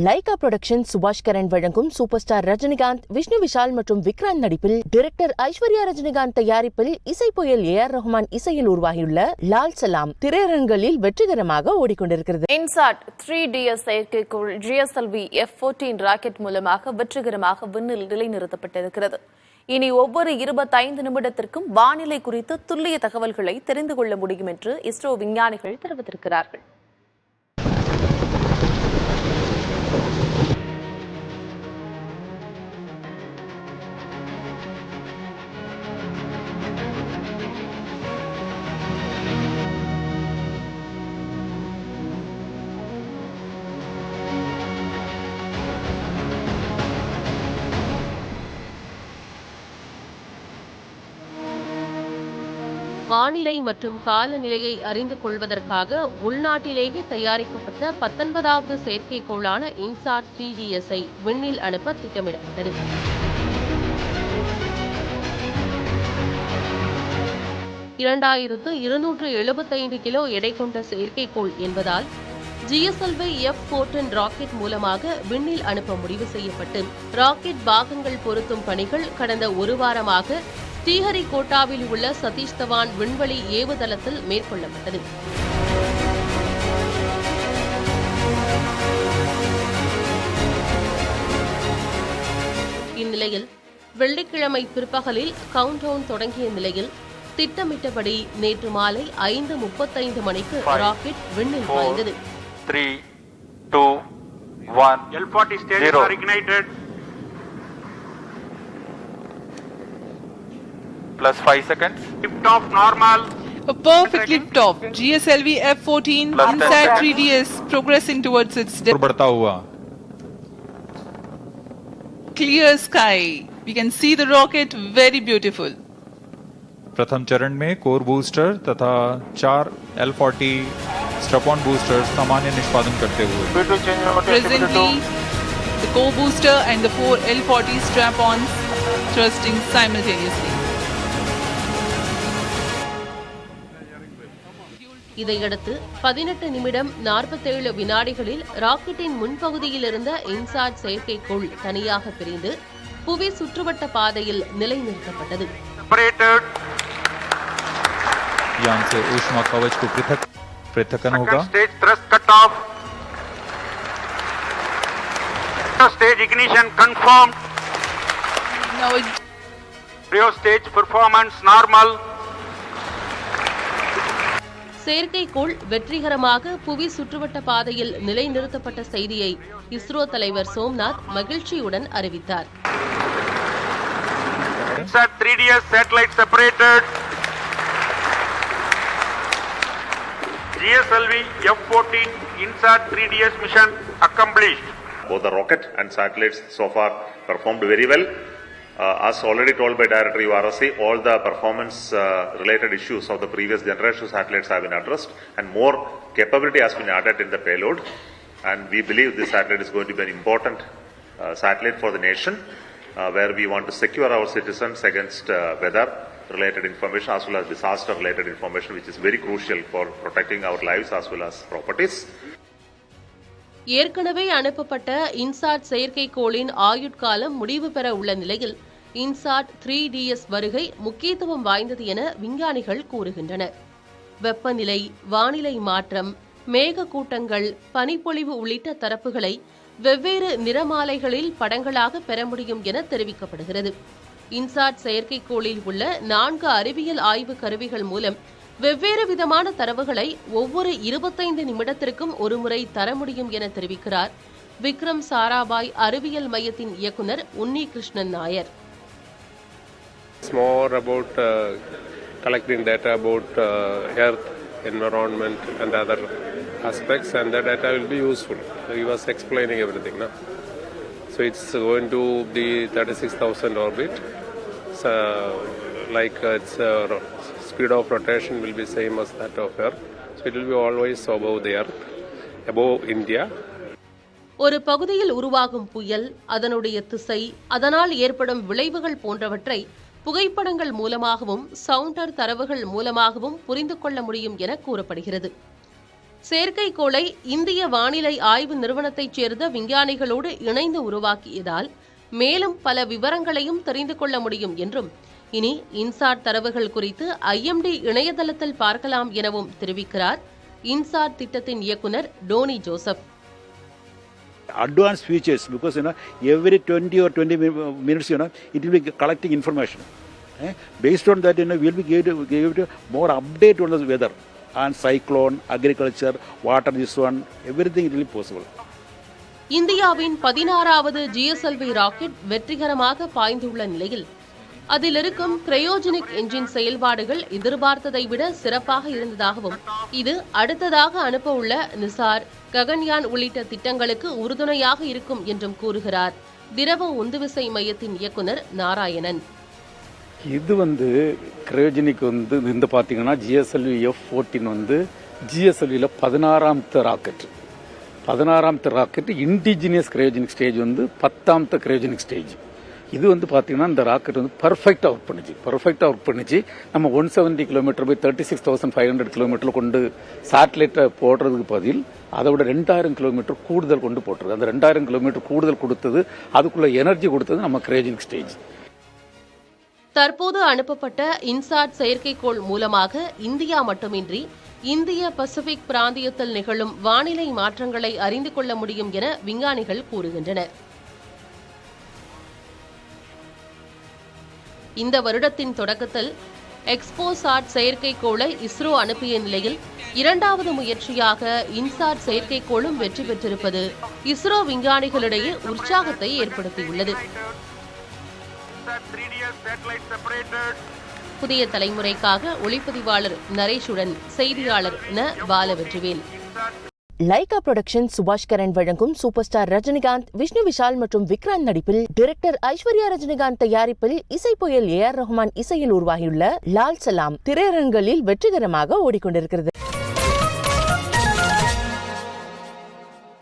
Lyca production சுபாஷ் கரன் வழங்கும் super star Rajinikanth, Vishnu Vishal மற்றும் விக்ராந்த் நடிப்பில் டைரக்டர் ஐஸ்வர்யா ரஜினிகாந்த் தயாரிப்பில் இசை புயல் AR ரஹ்மான் இசையில் உருவாகியுள்ள லால் சலாம் திரையரங்குகளில் வெற்றிகரமாக ஓடிக்கொண்டிருக்கிறது. இன்சாட் 3DS செயற்கைக்கோள் GSLV F-14 ராக்கெட் மூலமாக வெற்றிகரமாக விண்ணில் நிலைநிறுத்தப்பட்டிருக்கிறது. இனி ஒவ்வொரு 25 நிமிடத்திற்கும் வானிலை குறித்து துல்லிய தகவல்களை தெரிந்து கொள்ள முடியும் என்று இஸ்ரோ விஞ்ஞானிகள் தெரிவித்திருக்கிறார்கள். வானிலை மற்றும் காலநிலையை அறிந்து கொள்வதற்காக உள்நாட்டிலேயே தயாரிக்கப்பட்ட 19வது செயற்கைக்கோளான இன்சாட் 3DS-ஐ விண்ணில் அனுப்ப திட்டமிடப்பட்டது. (2275 கிலோ எடை கொண்ட செயற்கைக்கோள் என்பதால் GSLV F-14 ராக்கெட் மூலமாக விண்ணில் அனுப்ப முடிவு செய்யப்பட்டு ராக்கெட் பாகங்கள் பொருத்தும் பணிகள் கடந்த ஒரு வாரமாக ஸ்ரீஹரிகோட்டாவில் உள்ள சதீஷ் தவான் விண்வெளி ஏவுதளத்தில் மேற்கொள்ளப்பட்டது. இந்நிலையில் வெள்ளிக்கிழமை பிற்பகலில் கவுண்டவுன் தொடங்கிய நிலையில் திட்டமிட்டபடி நேற்று மாலை 5:35 மணிக்கு ராக்கெட் விண்ணில் பாய்ந்தது. 3, 2, 1, L40 stages are ignited. Plus 5 seconds. Lift off normal. A perfect lift off. GSLV F-14 Insaat 3DS progressing towards its बढ़ता हुआ. Clear sky. We can see the rocket very beautiful. प्रथम चरण में कोर बूस्टर तथा 4 L40 strap-on boosters सामान्य निष्पादन करते हुए. Presently, the core booster and the 4 L40 strap-ons thrusting simultaneously. இதையடுத்து 18 நிமிடம் 47 வினாடிகளில் ராக்கெட்டின் முன்பகுதியில் இருந்த இன்சாட் செயற்கைக்கோள் தனியாக பிரிந்து புவி சுற்றுவட்ட பாதையில் நிலைநிறுத்தப்பட்டது. यान से ऊष्मा कवच को पृथक्करण होगा. Stage thrust cut off. Stage ignition confirmed. Now Stage performance normal. செயற்கைக்கோள் வெற்றிகரமாக புவி சுற்றுவட்ட பாதையில் நிலைநிறுத்தப்பட்ட செய்தியை இஸ்ரோ தலைவர் சோம்நாத் மகிழ்ச்சியுடன் அறிவித்தார். Insat 3DS satellite separated. GSLV F-14 Insat 3DS mission accomplished. Both the rocket and satellites so far performed very well. As already told by Director URSC, all the performance related issues of the previous generation satellites have been addressed and more capability has been added in the payload, and we believe this satellite is going to be an important satellite for the nation where we want to secure our citizens against weather related information as well as disaster related information, which is very crucial for protecting our lives as well as properties. ஏற்கனவே அனுப்பப்பட்ட இன்சாட் செயற்கைக்கோளின் ஆயுட்காலம் முடிவு பெற உள்ள நிலையில் INSAT 3DS வருகை முக்கியத்துவம் வாய்ந்தது என விஞ்ஞானிகள் கூறுகின்றனர். வெப்பநிலை, வானிலை மாற்றம், மேகக்கூட்டங்கள், பனிப்பொழிவு உள்ளிட்ட தரப்புகளை வெவ்வேறு நிறமாலைகளில் படங்களாக பெற முடியும் என தெரிவிக்கப்படுகிறது. இன்சாட் செயற்கைக்கோளில் உள்ள 4 அறிவியல் ஆய்வு கருவிகள் மூலம் வெவ்வேறு விதமான தரவுகளை ஒவ்வொரு 25 நிமிடத்திற்கும் ஒருமுறை தர முடியும் என தெரிவிக்கிறார் விக்ரம் சாராபாய் அறிவியல் மையத்தின் இயக்குனர் Unni Krishnan Nair. It's more about collecting data about earth, environment and other aspects, and the data will be useful. He was explaining everything now. So it's going to be 36,000 orbit. So like it's speed of rotation will be same as that of Earth. So it will be always above the Earth, above India. ஒரு பகுதியில் உருவாகும் புயல், அதனுடைய திசை, அதனால் ஏற்படும் விளைவுகள் போன்றவற்றை புகைப்படங்கள் மூலமாகவும் சவுண்டர் தரவுகள் மூலமாகவும் புரிந்து கொள்ள முடியும் என கூறப்படுகிறது. செயற்கைக்கோளை இந்திய வானிலை ஆய்வு நிறுவனத்தைச் சேர்ந்த விஞ்ஞானிகளோடு இணைந்து உருவாக்கியதால் மேலும் பல விவரங்களையும் தெரிந்து கொள்ள முடியும் என்றும், இனி இன்சாட் தரவுகள் குறித்து IMD இணையதளத்தில் பார்க்கலாம் எனவும் தெரிவிக்கிறார் இன்சாட் திட்டத்தின் இயக்குனர் Dhoni Joseph. Advanced features, because every 20 or 20 minutes it will be collecting information. Based on that, we'll be give more update on the weather and cyclone, agriculture, water, this one, everything it will be possible. இந்தியாவின் 16வது GSLV rocket வெற்றிகரமாக பாய்ந்துள்ள நிலையில் அதில் இருக்கும் cryogenic engine செயல்பாடுகள் எதிர்பார்த்ததை விட சிறப்பாக இருந்ததாகவும், இது அடுத்ததாக அனுப்ப உள்ள நிசார், ககன்யான் உள்ளிட்ட திட்டங்களுக்கு உறுதுணையாக இருக்கும் என்றும் கூறுகிறார் திரவ உந்துவிசை மையத்தின் இயக்குனர் நாராயணன். இது கிரையோஜெனிக் இந்த பார்த்தீங்கன்னா GSLV F14 GSLVல 16வது ராக்கெட். 16வது ராக்கெட் இண்டிஜினியஸ் கிரையோஜெனிக் ஸ்டேஜ் 10வது கிரையோஜெனிக் ஸ்டேஜ். இது பார்த்தீங்கன்னா இந்த ராக்கெட் பர்ஃபெக்டாக ஒர்க் பண்ணிச்சு. நம்ம 170 கிலோமீட்டர் போய் 36,500 கிலோமீட்டர் கொண்டு சேட்டலைட்டை போடுறதுக்கு பதில் அதை விட 2000 கிலோமீட்டர் கூடுதல் கொண்டு போட்டுருக்கு. அந்த 2000 கிலோமீட்டர் கூடுதல் கொடுத்தது, அதுக்குள்ள எனர்ஜி கொடுத்தது நம்ம கிரையோஜெனிக் ஸ்டேஜ். தற்போது அனுப்பப்பட்ட இன்சாட் செயற்கைக்கோள் மூலமாக இந்தியா மட்டுமின்றி இந்திய பசிபிக் பிராந்தியத்தில் நிகழும் வானிலை மாற்றங்களை அறிந்து கொள்ள முடியும் என விஞ்ஞானிகள் கூறுகின்றனர். இந்த வருடத்தின் தொடக்கத்தில் எக்ஸ்போசாட் செயற்கைக்கோளை இஸ்ரோ அனுப்பிய நிலையில் 2வது முயற்சியாக இன்சாட் செயற்கைக்கோளும் வெற்றி பெற்றிருப்பது இஸ்ரோ விஞ்ஞானிகளிடையே உற்சாகத்தை ஏற்படுத்தியுள்ளது. புதிய தலைமுறைக்காக ஒளிப்பதிவாளர் நரேஷுடன் செய்தியாளர் பாலவெற்றிவேல். லைகா புரொடக்ஷன் சுபாஷ் கரன் வழங்கும் சூப்பர் ஸ்டார் ரஜினிகாந்த், விஷ்ணு விஷால் மற்றும் விக்ராந்த் நடிப்பில் டைரக்டர் ஐஸ்வர்யா ரஜினிகாந்த் தயாரிப்பில் இசை புயல் AR ரஹ்மான் இசையில் உருவாகியுள்ள லால் சலாம் திரையரங்குகளில் வெற்றிகரமாக ஓடிக்கொண்டிருக்கிறது.